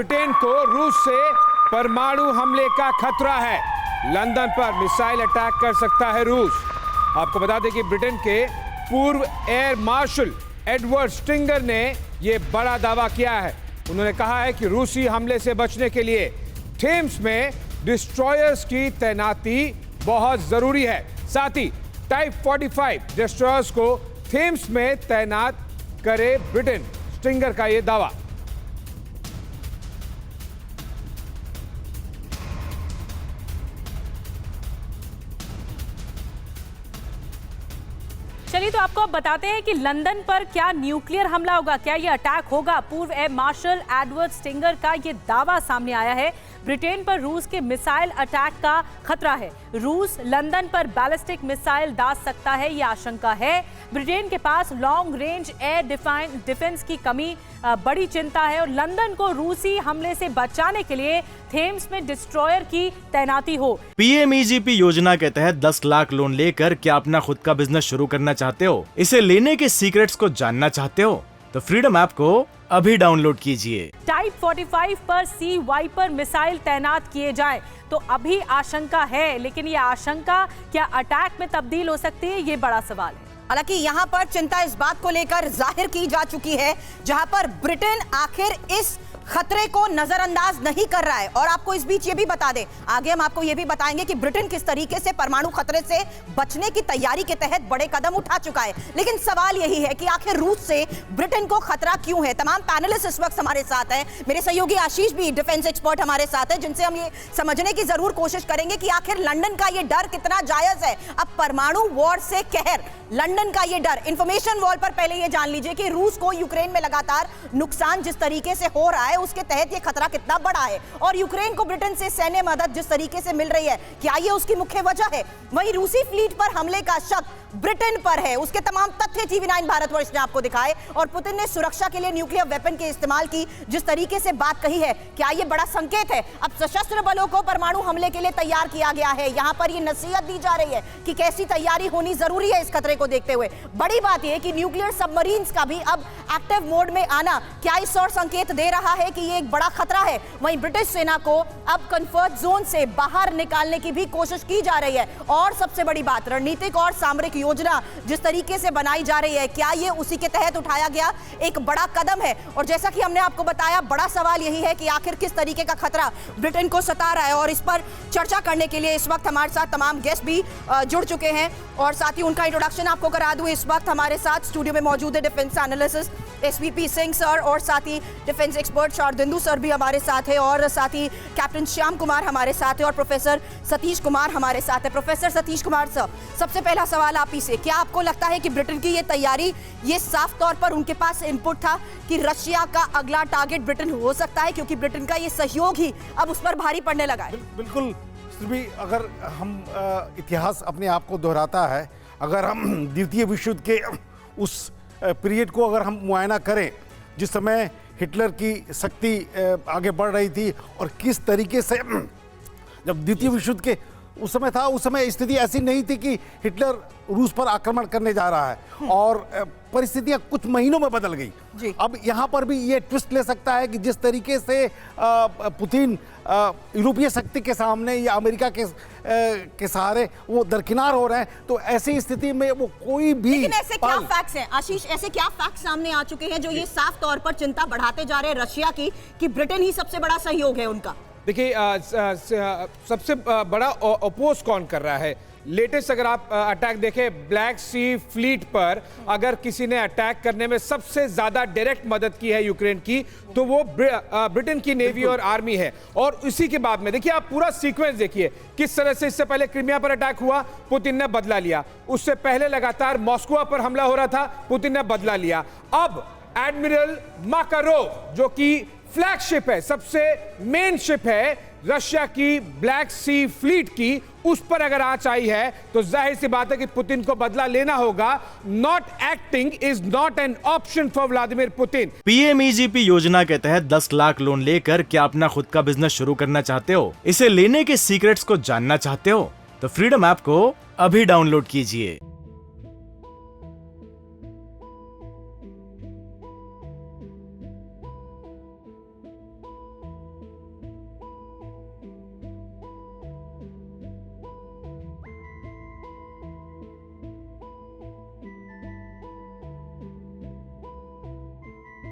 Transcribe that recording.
Britain को रूस से परमाणु हमले का खतरा है। लंदन पर मिसाइल अटैक कर सकता है रूस। आपको बता दें कि ब्रिटेन के पूर्व एयर मार्शल एडवर्ड स्टिंगर ने यह बड़ा दावा किया है। उन्होंने कहा है कि रूसी हमले से बचने के लिए थेम्स में डिस्ट्रॉयर्स की तैनाती बहुत जरूरी है। साथ ही टाइप 45 डिस्ट्रॉयर्स को थेम्स में तैनात करे ब्रिटेन। स्टिंगर का यह दावा। चलिए तो आपको अब बताते हैं कि लंदन पर क्या न्यूक्लियर हमला होगा, क्या ये अटैक होगा। पूर्व एयर मार्शल एडवर्ड स्टिंगर का ये दावा सामने आया है। ब्रिटेन पर रूस के मिसाइल अटैक का खतरा है। रूस लंदन पर बैलिस्टिक मिसाइल दाग सकता है, ये आशंका है। ब्रिटेन के पास लॉन्ग रेंज एयर डिफेंस की कमी बड़ी चिंता है और लंदन को रूसी हमले से बचाने के लिए थेम्स में डिस्ट्रॉयर की तैनाती हो। पीएमईजीपी योजना के तहत 10 लाख लोन लेकर क्या अपना खुद का बिजनेस शुरू करना चाहते हो? इसे लेने के सीक्रेट्स को जानना चाहते हो? तो फ्रीडम ऐप को अभी डाउनलोड कीजिए। टाइप 45 पर सी वाइपर मिसाइल तैनात किए जाएं तो अभी आशंका है, लेकिन ये आशंका क्या अटैक में तब्दील हो सकती है, ये बड़ा सवाल है। हालांकि यहां पर चिंता इस बात को लेकर जाहिर की जा चुकी है जहां पर ब्रिटेन आखिर इस खतरे को नजरअंदाज नहीं कर रहा है। और आपको इस बीच ये भी बता दें, आगे हम आपको ये भी बताएंगे कि ब्रिटेन किस तरीके से परमाणु खतरे से बचने की तैयारी के तहत बड़े कदम उठा चुका है। लेकिन सवाल यही है कि आखिर रूस से ब्रिटेन को खतरा क्यों है। तमाम पैनलिस्ट इस वक्त हमारे साथ हैं। मेरे सहयोगी आशीष भी डिफेंस एक्सपर्ट हमारे साथ है, जिनसे हम ये समझने की जरूर कोशिश करेंगे कि आखिर लंदन का ये डर कितना जायज है। अब परमाणु वॉर से कहर, लंदन का ये डर। इंफॉर्मेशन वॉल पर पहले ये जान लीजिए कि रूस को यूक्रेन में लगातार नुकसान जिस तरीके से हो रहा है, उसके तहत ये खतरा कितना बड़ा है। और यूक्रेन को ब्रिटेन से सैन्य मदद जिस तरीके से मिल रही है, क्या ये उसकी मुख्य वजह है? वहीं रूसी फ्लीट पर हमले का शक ब्रिटेन पर है। उसके तमाम तथ्य टीवी9 भारतवर्ष ने आपको दिखाए। और पुतिन ने सुरक्षा के लिए न्यूक्लियर वेपन के इस्तेमाल की जिस तरीके से बात कही है, क्या ये बड़ा संकेत है अब सशस्त्र बलों को परमाणु हमले के लिए तैयार किया गया है? यहां पर ये नसीहत दी जा रही है कि कैसी तैयारी होनी जरूरी है इस खतरे को देखते हुए। बड़ी बात यह कि न्यूक्लियर सबमरीन्स का भी अब एक्टिव मोड में आना क्या इस और संकेत दे रहा है कि ये एक बड़ा खतरा है? वहीं ब्रिटिश सेना को अब कंफर्ट जोन से बाहर निकालने की भी कोशिश की जा रही है। और सबसे बड़ी बात, रणनीतिक और सामरिक योजना जिस तरीके से बनाई जा रही है, क्या ये उसी के तहत उठाया गया एक बड़ा कदम है? और जैसा कि हमने आपको बताया, बड़ा सवाल यही है कि आखिर किस तरीके का खतरा ब्रिटेन को सता रहा है। और इस पर चर्चा करने के लिए इस वक्त हमारे साथ तमाम गेस्ट भी जुड़ चुके हैं और साथ ही उनका इंट्रोडक्शन आपको करा दूं। इस वक्त हमारे साथ स्टूडियो में मौजूद है defence analyst SVP Singh sir और साथ ही डिफेंस एक्सपर्ट शारदेंदु सर भी हमारे साथ है और साथ ही कैप्टन श्याम कुमार हमारे साथ है और प्रोफेसर सतीश कुमार हमारे साथ है। प्रोफेसर सतीश कुमार सर, सबसे पहला सवाल आप ही से, क्या आपको लगता है कि ब्रिटेन की ये तैयारी, ये साफ तौर पर उनके पास इनपुट था कि रशिया का अगला टारगेट ब्रिटेन हो सकता है, क्योंकि ब्रिटेन का ये सहयोग ही अब उस पर भारी पड़ने लगा है? बिल्कुल। भी अगर हम इतिहास अपने आप को दोहराता है, अगर हम द्वितीय विश्व युद्ध के उस पीरियड को अगर हम मुआयना करें जिस समय हिटलर की शक्ति आगे बढ़ रही थी और किस तरीके से जब द्वितीय विश्व युद्ध के उस समय था, उस समय स्थिति ऐसी नहीं थी कि हिटलर रूस पर आक्रमण करने जा रहा है और परिस्थितियां कुछ महीनों में बदल गई। अब यहाँ पर भी ये ट्विस्ट ले सकता है कि जिस तरीके से पुतिन यूरोपीय शक्ति के सामने या अमेरिका के सहारे वो दरकिनार हो रहे हैं, तो ऐसी स्थिति में वो कोई भी। लेकिन ऐसे क्या फैक्ट्स हैं आशीष, ऐसे क्या फैक्ट्स सामने आ चुके हैं जो ये साफ तौर पर चिंता बढ़ाते जा रहे हैं रशिया की कि ब्रिटेन ही सबसे बड़ा सहयोग है उनका? देखिए, सबसे बड़ा अपोज कौन कर रहा है? लेटेस्ट अगर आप अटैक देखें, ब्लैक सी फ्लीट पर अगर किसी ने अटैक करने में सबसे ज्यादा डायरेक्ट मदद की है यूक्रेन की, तो वो ब्रिटेन की नेवी और आर्मी है। और इसी के बाद में देखिए, आप पूरा सीक्वेंस देखिए किस तरह से इससे पहले क्रीमिया पर अटैक हुआ, पुतिन ने बदला लिया। उससे पहले लगातार मॉस्को पर हमला हो रहा था, पुतिन ने बदला लिया। अब एडमिरल माकारोव जो कि फ्लैगशिप है, सबसे मेन शिप है रशिया की ब्लैक सी फ्लीट की, उस पर अगर आंच आई है तो जाहिर सी बात है कि पुतिन को बदला लेना होगा। Not acting is not an option for Vladimir Putin. PMEGP योजना के तहत 10 लाख लोन लेकर क्या अपना खुद का बिजनेस शुरू करना चाहते हो? इसे लेने के सीक्रेट्स को जानना चाहते हो? तो फ्रीडम ऐप को अभी डाउनलोड कीजिए।